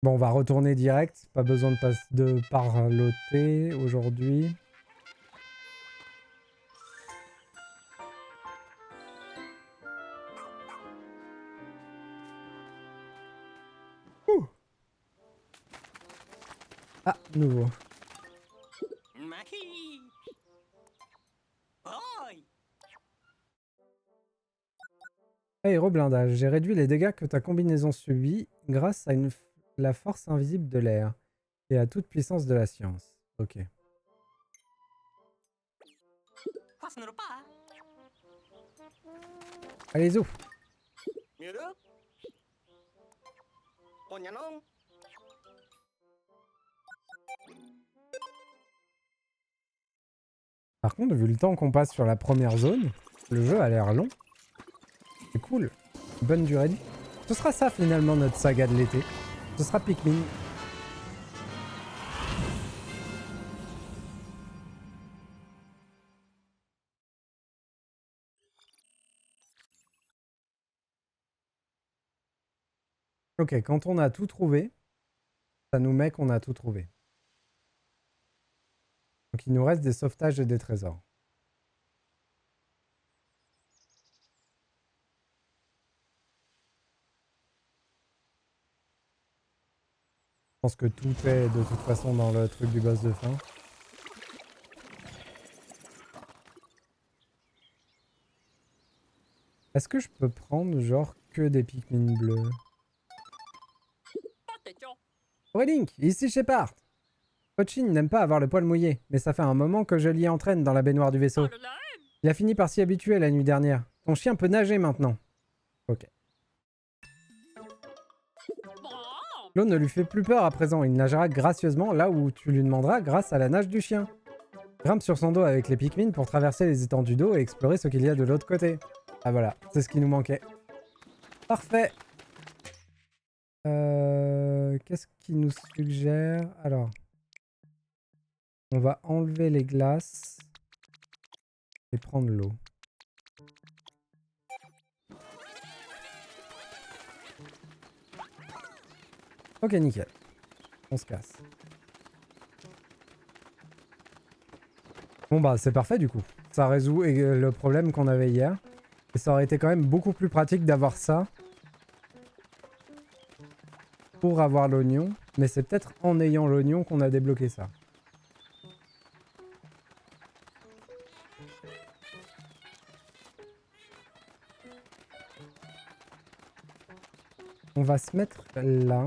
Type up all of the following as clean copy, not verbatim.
Bon, on va retourner direct. Pas besoin de parloter aujourd'hui. Ouh. Ah, nouveau. Aéroblindage. J'ai réduit les dégâts que ta combinaison subit grâce à la force invisible de l'air et à toute puissance de la science. Ok. Allez, ouf. Par contre, vu le temps qu'on passe sur la première zone, le jeu a l'air long. C'est cool. Bonne durée de vie. Ce sera ça finalement notre saga de l'été. Ce sera Pikmin. Ok, quand on a tout trouvé, ça nous met qu'on a tout trouvé. Donc il nous reste des sauvetages et des trésors. Je pense que tout est de toute façon dans le truc du boss de fin. Est-ce que je peux prendre genre que des Pikmin bleus? Ouais Link, ici Shepard. Pochin n'aime pas avoir le poil mouillé, mais ça fait un moment que je l'y entraîne dans la baignoire du vaisseau. Il a fini par s'y habituer la nuit dernière. Ton chien peut nager maintenant. Ok. L'eau ne lui fait plus peur à présent, il nagera gracieusement là où tu lui demanderas grâce à la nage du chien. Grimpe sur son dos avec les Pikmin pour traverser les étendues d'eau et explorer ce qu'il y a de l'autre côté. Ah voilà, c'est ce qui nous manquait. Parfait. Qu'est-ce qu'il nous suggère? Alors, on va enlever les glaces et prendre l'eau. Ok, nickel. On se casse. Bon bah c'est parfait du coup. Ça résout le problème qu'on avait hier. Et ça aurait été quand même beaucoup plus pratique d'avoir ça pour avoir l'oignon. Mais c'est peut-être en ayant l'oignon qu'on a débloqué ça. On va se mettre là.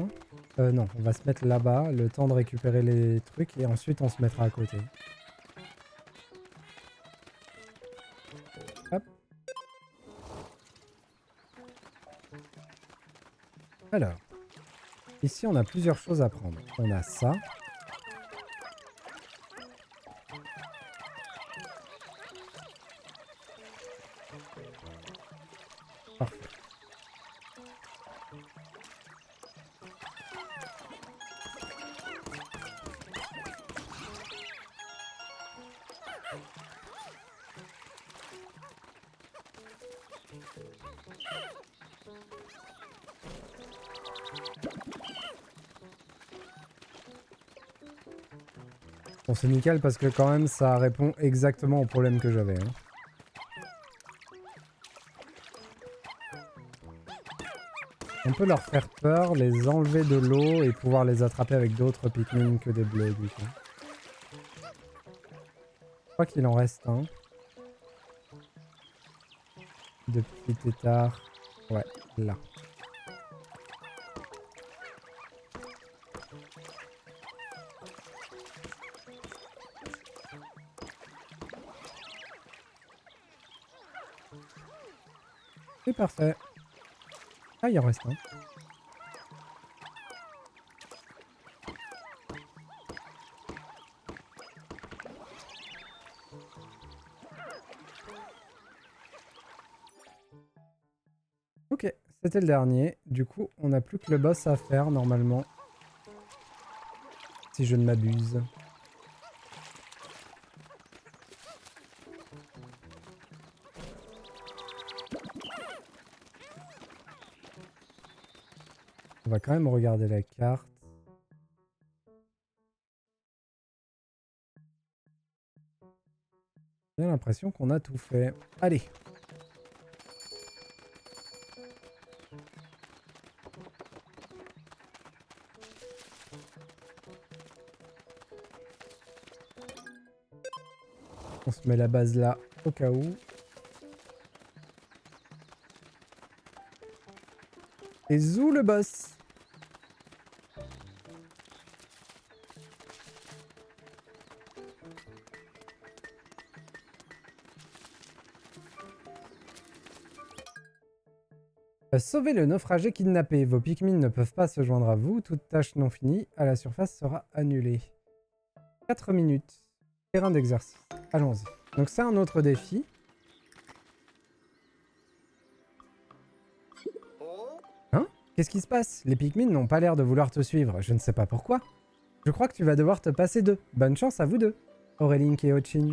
Non, on va se mettre là-bas, le temps de récupérer les trucs, et ensuite on se mettra à côté. Hop. Alors, ici on a plusieurs choses à prendre. On a ça. Parfait. Bon, c'est nickel parce que quand même ça répond exactement au problème que j'avais. Hein. On peut leur faire peur, les enlever de l'eau et pouvoir les attraper avec d'autres Pikmin que des bleus du coup. Je crois qu'il en reste un. De petits tétards. Ouais, là. C'est parfait. Ah, il en reste un. Ok, c'était le dernier. Du coup, on n'a plus que le boss à faire normalement. Si je ne m'abuse. On va quand même regarder la carte. J'ai bien l'impression qu'on a tout fait. Allez. On se met la base là, au cas où. Et zou le boss. Sauvez le naufragé kidnappé. Vos Pikmin ne peuvent pas se joindre à vous. Toute tâche non finie à la surface sera annulée. 4 minutes. Terrain d'exercice. Allons-y. Donc c'est un autre défi. Hein? Qu'est-ce qui se passe? Les Pikmin n'ont pas l'air de vouloir te suivre. Je ne sais pas pourquoi. Je crois que tu vas devoir te passer d'eux. Bonne chance à vous deux. Aurélink et Ochin.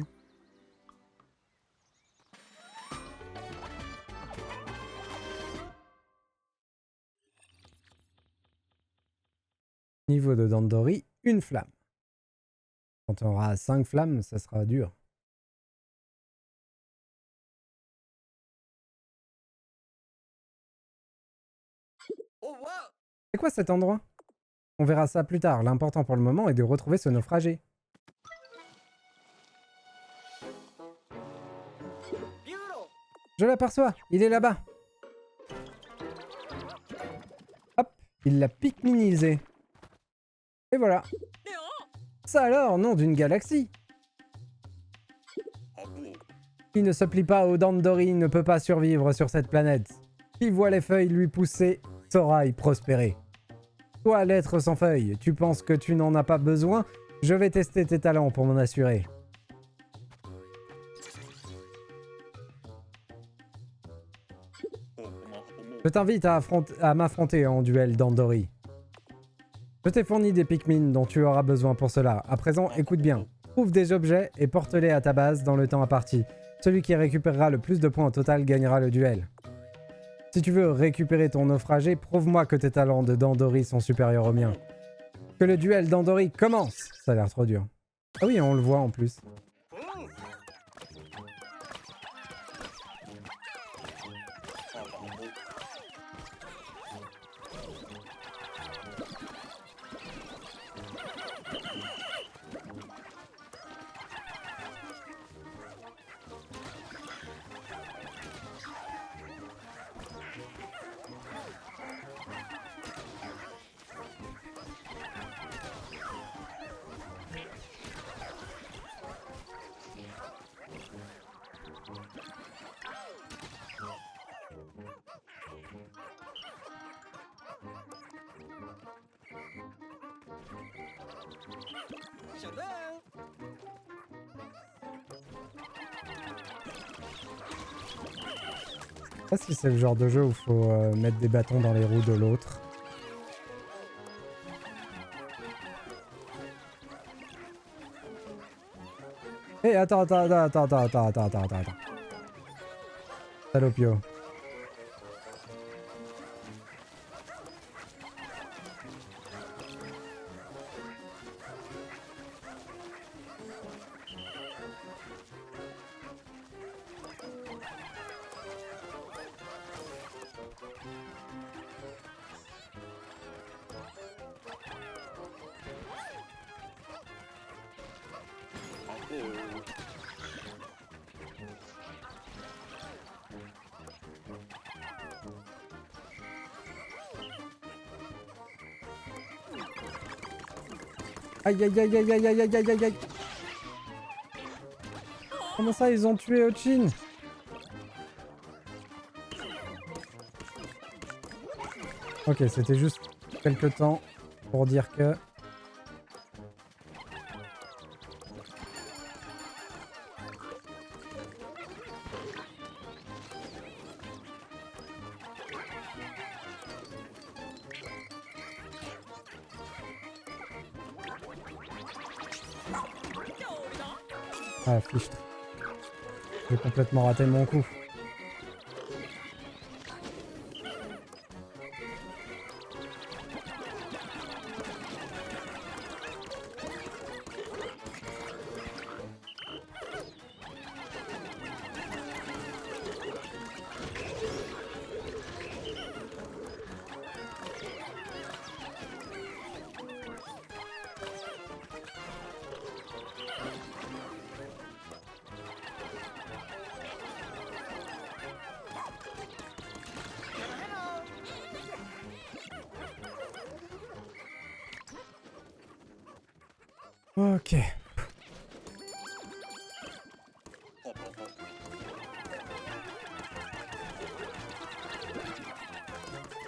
Niveau de Dandori, une flamme. Quand on aura 5 flammes, ça sera dur. C'est quoi cet endroit? On verra ça plus tard. L'important pour le moment est de retrouver ce naufragé. Je l'aperçois, il est là-bas. Hop, il l'a pikminisé. Et voilà. Ça alors, nom d'une galaxie. Qui ne se plie pas aux Dandori ne peut pas survivre sur cette planète. Qui voit les feuilles lui pousser saura y prospérer. Toi, l'être sans feuilles, tu penses que tu n'en as pas besoin? Je vais tester tes talents pour m'en assurer. Je t'invite à m'affronter en duel Dandori. Je t'ai fourni des Pikmin dont tu auras besoin pour cela. À présent, écoute bien. Trouve des objets et porte-les à ta base dans le temps imparti. Celui qui récupérera le plus de points au total gagnera le duel. Si tu veux récupérer ton naufragé, prouve-moi que tes talents de Dandori sont supérieurs aux miens. Que le duel Dandori commence! Ça a l'air trop dur. Ah oui, on le voit en plus. Je sais pas si c'est le genre de jeu où il faut mettre des bâtons dans les roues de l'autre. Hé, attends. Salopio. Aïe. Comment ça, ils ont tué Ochin? Ok, c'était juste quelques temps pour dire que... Ah, fiche. J'ai complètement raté mon coup. Ok.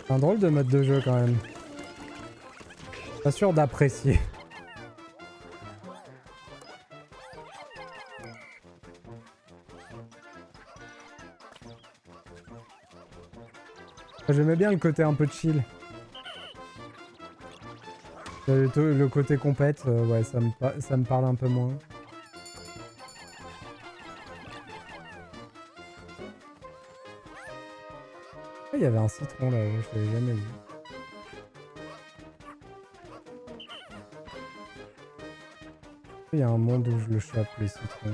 C'est un drôle de mode de jeu quand même. Pas sûr d'apprécier. J'aimais bien le côté un peu chill. Le côté compète, ouais, ça me parle un peu moins. Il y avait un citron là-haut, je l'avais jamais vu. Il y a un monde où je le chope, les citrons.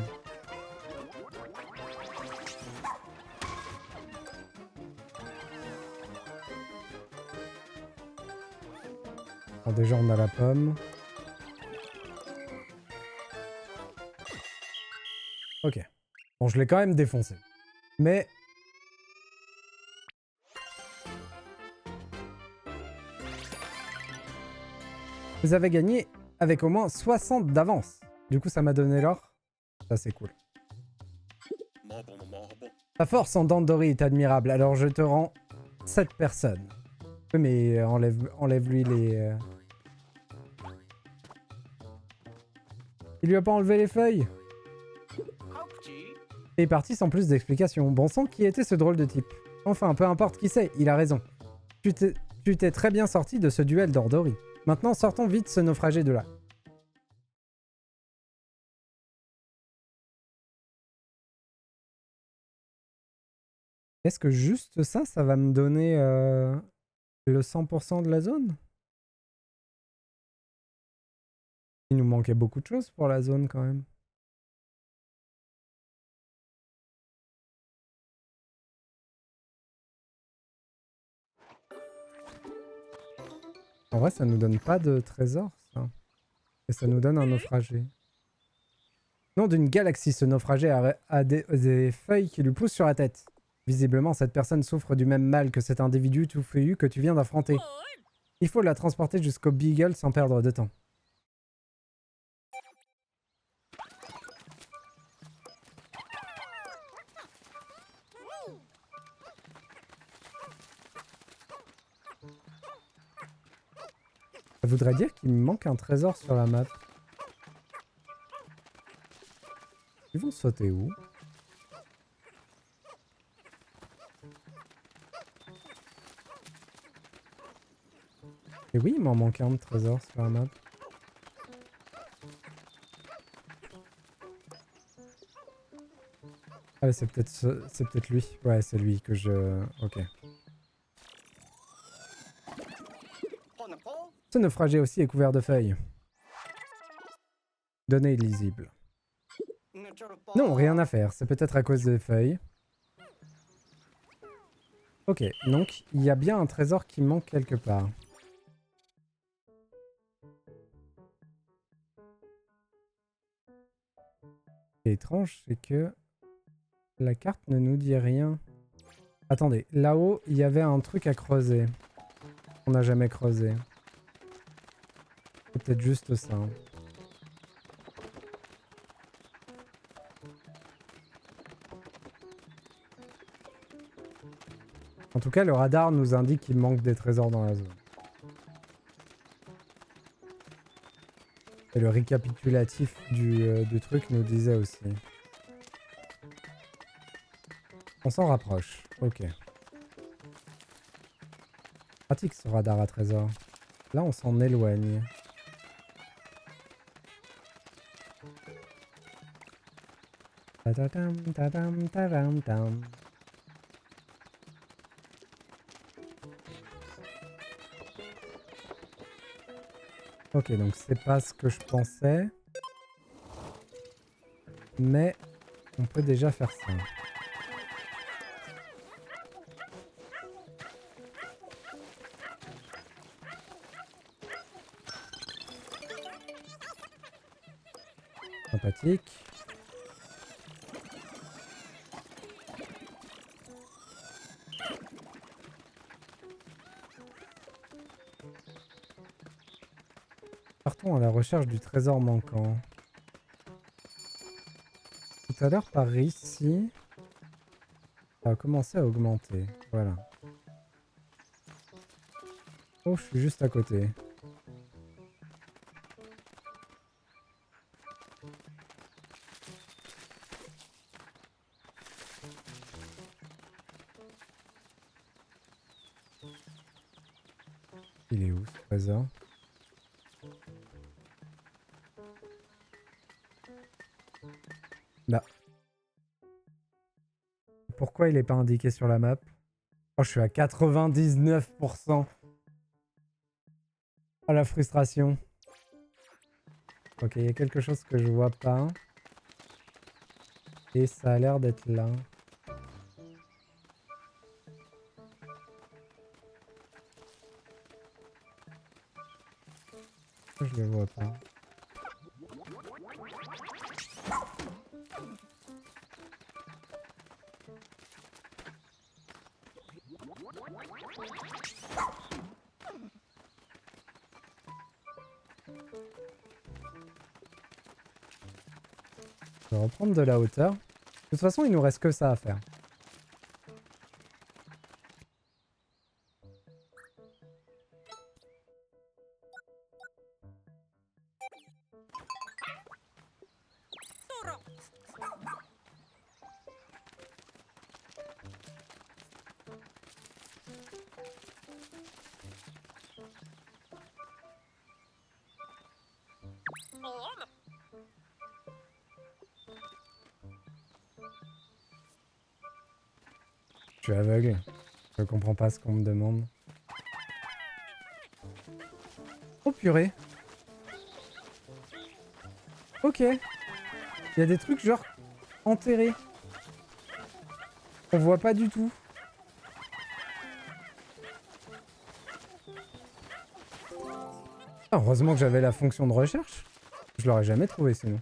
Alors déjà, on a la pomme. Ok. Bon, je l'ai quand même défoncé. Mais... vous avez gagné avec au moins 60 d'avance. Du coup, ça m'a donné l'or. Ça, c'est cool. Ta force en Dandori est admirable, alors je te rends 7 personnes. Oui, mais enlève-lui les... Il lui a pas enlevé les feuilles. Il est parti sans plus d'explications. Bon sang, qui était ce drôle de type? Enfin, peu importe qui c'est, il a raison. Tu t'es très bien sorti de ce duel d'Ordori. Maintenant, sortons vite ce naufragé de là. Est-ce que juste ça, ça va me donner le 100% de la zone? Il nous manquait beaucoup de choses pour la zone quand même. En vrai, ça nous donne pas de trésor, ça. Et ça nous donne un naufragé. Nom d'une galaxie, ce naufragé a des feuilles qui lui poussent sur la tête. Visiblement, cette personne souffre du même mal que cet individu tout feuillu que tu viens d'affronter. Il faut la transporter jusqu'au Beagle sans perdre de temps. Ça voudrait dire qu'il me manque un trésor sur la map. Ils vont sauter où? Et oui, il m'en manque un de trésor sur la map. Ah, c'est peut-être lui. Ouais, c'est lui que je... Ok. Ce naufragé aussi est couvert de feuilles. Données illisibles. Non, rien à faire. C'est peut-être à cause des feuilles. Ok, donc il y a bien un trésor qui manque quelque part. Ce qui est étrange, c'est que la carte ne nous dit rien. Attendez, là-haut, il y avait un truc à creuser. On n'a jamais creusé. C'est peut-être juste ça. En tout cas, le radar nous indique qu'il manque des trésors dans la zone. Et le récapitulatif du truc nous disait aussi. On s'en rapproche. Ok. Pratique ce radar à trésor. Là, on s'en éloigne. Ta-ta-tam, ta-tam, ta-tam, tam. Ok, donc c'est pas ce que je pensais. Mais on peut déjà faire ça. Sympathique. Partons à la recherche du trésor manquant. Tout à l'heure, par ici, ça a commencé à augmenter. Voilà. Oh, je suis juste à côté. Il est où ce trésor? Là. Pourquoi il n'est pas indiqué sur la map? Oh, je suis à 99%. Oh, la frustration. Ok, il y a quelque chose que je vois pas. Et ça a l'air d'être là. Je le vois pas. Je vais reprendre de la hauteur. De toute façon, il nous reste que ça à faire. Je suis aveugle. Je comprends pas ce qu'on me demande. Oh purée. Ok. Il y a des trucs genre enterrés. On voit pas du tout. Ah, heureusement que j'avais la fonction de recherche. Je l'aurais jamais trouvé sinon.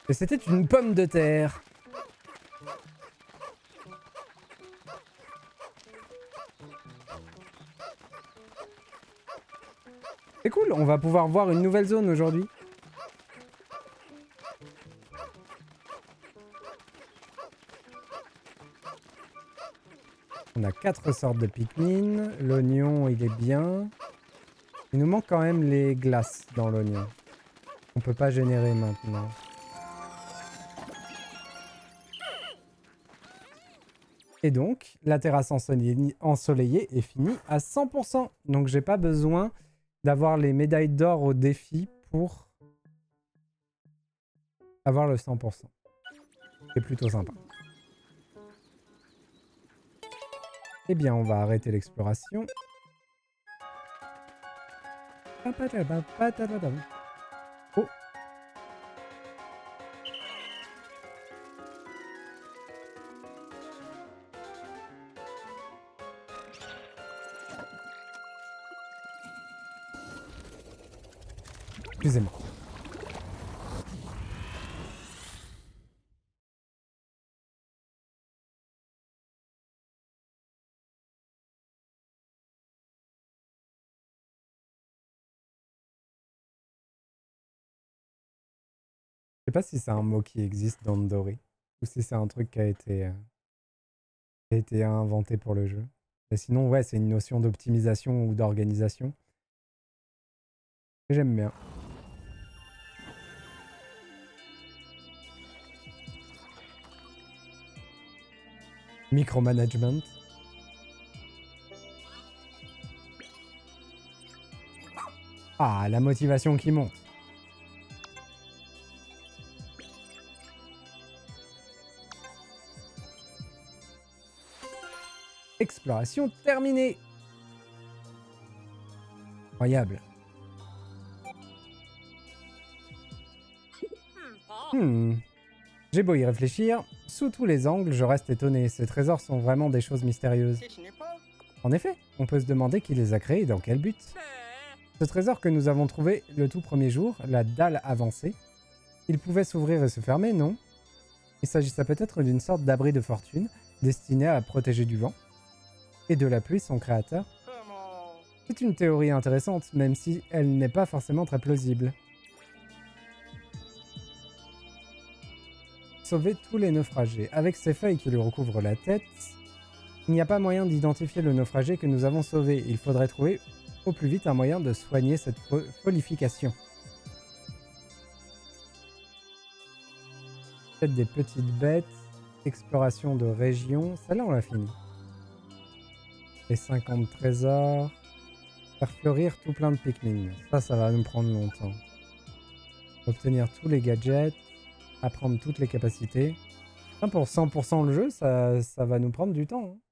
Et c'était une pomme de terre. C'est cool, on va pouvoir voir une nouvelle zone aujourd'hui. On a 4 sortes de Pikmin. L'oignon, il est bien. Il nous manque quand même les glaces dans l'oignon. On peut pas générer maintenant. Et donc, la terrasse ensoleillée est finie à 100%. Donc, j'ai pas besoin d'avoir les médailles d'or au défi pour avoir le 100%. C'est plutôt sympa. Eh bien, on va arrêter l'exploration. Oh. Excusez-moi. Je sais pas si c'est un mot qui existe dans le doré ou si c'est un truc qui a été inventé pour le jeu. Et sinon, ouais, c'est une notion d'optimisation ou d'organisation. J'aime bien. Micromanagement. Ah, la motivation qui monte. Exploration terminée. Incroyable. J'ai beau y réfléchir, sous tous les angles, je reste étonné. Ces trésors sont vraiment des choses mystérieuses. En effet, on peut se demander qui les a créés et dans quel but. Ce trésor que nous avons trouvé le tout premier jour, la dalle avancée, il pouvait s'ouvrir et se fermer, non? Il s'agissait peut-être d'une sorte d'abri de fortune, destiné à protéger du vent. et de la pluie, son créateur. C'est une théorie intéressante, même si elle n'est pas forcément très plausible. Sauver tous les naufragés. Avec ces feuilles qui lui recouvrent la tête, il n'y a pas moyen d'identifier le naufragé que nous avons sauvé. Il faudrait trouver au plus vite un moyen de soigner cette folification. Peut-être des petites bêtes. Exploration de région. Celle-là, on l'a fini. Les 50 trésors. Faire fleurir tout plein de Pikmin. Ça va nous prendre longtemps. Obtenir tous les gadgets. Apprendre toutes les capacités. Pour 100% le jeu, ça va nous prendre du temps. Hein.